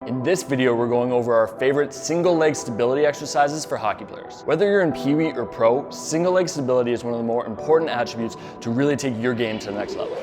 In this video, we're going over our favorite single leg stability exercises for hockey players. Whether you're in Peewee or pro, single leg stability is one of the more important attributes to really take your game to the next level.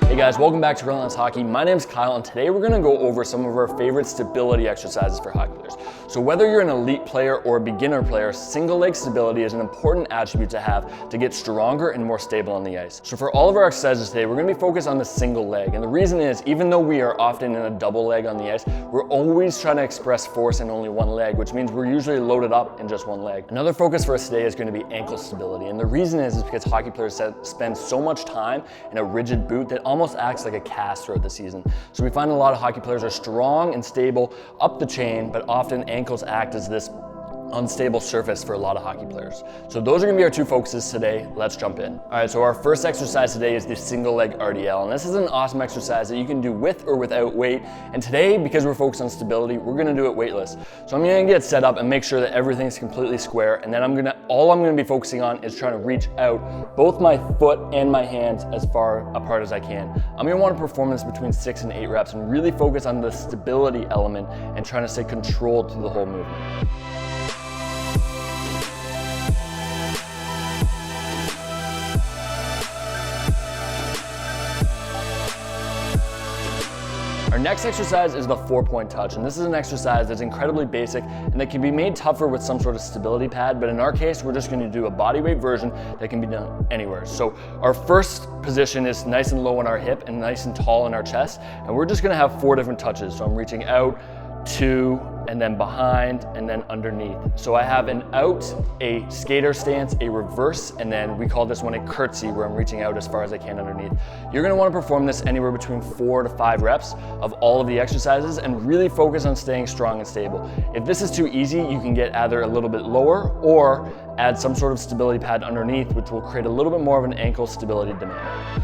Hey guys, welcome back to Relentless Hockey. My name's Kyle, and today we're going to go over some of our favorite stability exercises for hockey players. So whether you're an elite player or a beginner player, single leg stability is an important attribute to have to get stronger and more stable on the ice. So for all of our exercises today, we're going to be focused on the single leg. And the reason is, even though we are often in a double leg on the ice, we're always trying to express force in only one leg, which means we're usually loaded up in just one leg. Another focus for us today is going to be ankle stability. And the reason is because hockey players spend so much time in a rigid boot that almost acts like a cast throughout the season. So we find a lot of hockey players are strong and stable up the chain, but often ankles act as this unstable surface for a lot of hockey players. So those are gonna be our two focuses today. Let's jump in. All right, so our first exercise today is the single leg RDL. And this is an awesome exercise that you can do with or without weight. And today, because we're focused on stability, we're gonna do it weightless. So I'm gonna get set up and make sure that everything's completely square. And then all I'm gonna be focusing on is trying to reach out both my foot and my hands as far apart as I can. I'm gonna wanna perform this between 6 and 8 reps and really focus on the stability element and trying to stay controlled through the whole movement. Our next exercise is the 4-point touch, and this is an exercise that's incredibly basic and that can be made tougher with some sort of stability pad, but in our case, we're just going to do a bodyweight version that can be done anywhere. So our first position is nice and low on our hip and nice and tall in our chest, and we're just going to have 4 different touches. So I'm reaching out, 2, and then behind, and then underneath. So I have an out, a skater stance, a reverse, and then we call this one a curtsy, where I'm reaching out as far as I can underneath. You're gonna wanna perform this anywhere between 4 to 5 reps of all of the exercises and really focus on staying strong and stable. If this is too easy, you can get either a little bit lower or add some sort of stability pad underneath, which will create a little bit more of an ankle stability demand.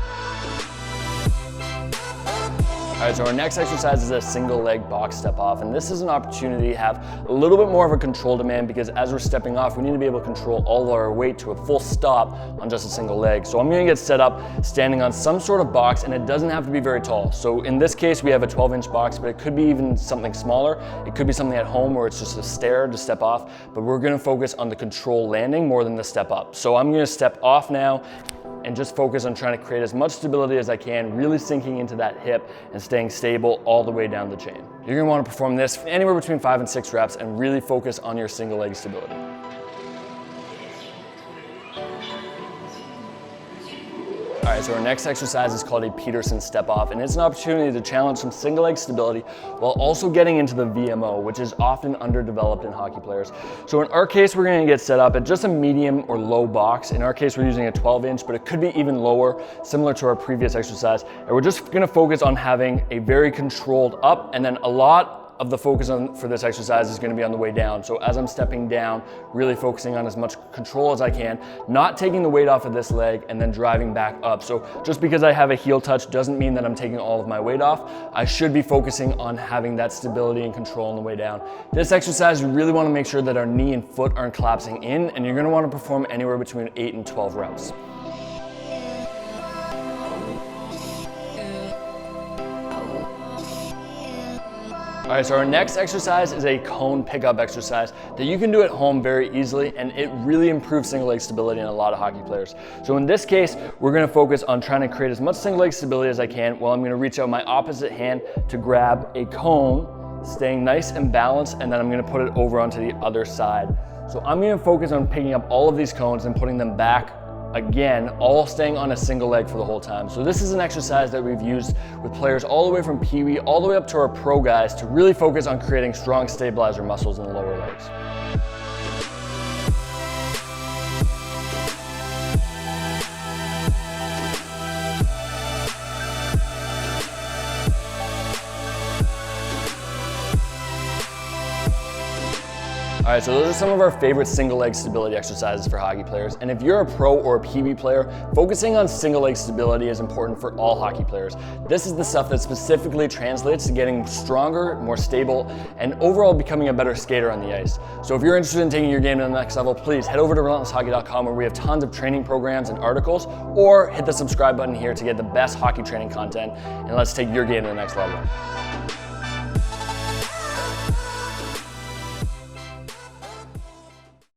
All right, so our next exercise is a single leg box step off, and this is an opportunity to have a little bit more of a control demand, because as we're stepping off, we need to be able to control all of our weight to a full stop on just a single leg. So I'm gonna get set up standing on some sort of box, and it doesn't have to be very tall. So in this case, we have a 12-inch box, but it could be even something smaller. It could be something at home where it's just a stair to step off, but we're gonna focus on the control landing more than the step up. So I'm gonna step off now and just focus on trying to create as much stability as I can, really sinking into that hip and staying stable all the way down the chain. You're gonna wanna perform this anywhere between 5 and 6 reps and really focus on your single leg stability. All right, so our next exercise is called a Peterson Step Off, and it's an opportunity to challenge some single leg stability while also getting into the VMO, which is often underdeveloped in hockey players. So in our case, we're gonna get set up at just a medium or low box. In our case, we're using a 12-inch, but it could be even lower, similar to our previous exercise. And we're just gonna focus on having a very controlled up, and then a lot of the focus for this exercise is going to be on the way down. So as I'm stepping down, really focusing on as much control as I can, not taking the weight off of this leg and then driving back up. So just because I have a heel touch doesn't mean that I'm taking all of my weight off. I should be focusing on having that stability and control on the way down. This exercise, we really want to make sure that our knee and foot aren't collapsing in, and you're going to want to perform anywhere between 8 and 12 reps. All right, so our next exercise is a cone pickup exercise that you can do at home very easily, and it really improves single leg stability in a lot of hockey players. So in this case, we're gonna focus on trying to create as much single leg stability as I can while I'm gonna reach out my opposite hand to grab a cone, staying nice and balanced, and then I'm gonna put it over onto the other side. So I'm gonna focus on picking up all of these cones and putting them back again, all staying on a single leg for the whole time. So this is an exercise that we've used with players all the way from Peewee all the way up to our pro guys to really focus on creating strong stabilizer muscles in the lower legs. All right, so those are some of our favorite single leg stability exercises for hockey players. And if you're a pro or a Peewee player, focusing on single leg stability is important for all hockey players. This is the stuff that specifically translates to getting stronger, more stable, and overall becoming a better skater on the ice. So if you're interested in taking your game to the next level, please head over to relentlesshockey.com where we have tons of training programs and articles, or hit the subscribe button here to get the best hockey training content, and let's take your game to the next level.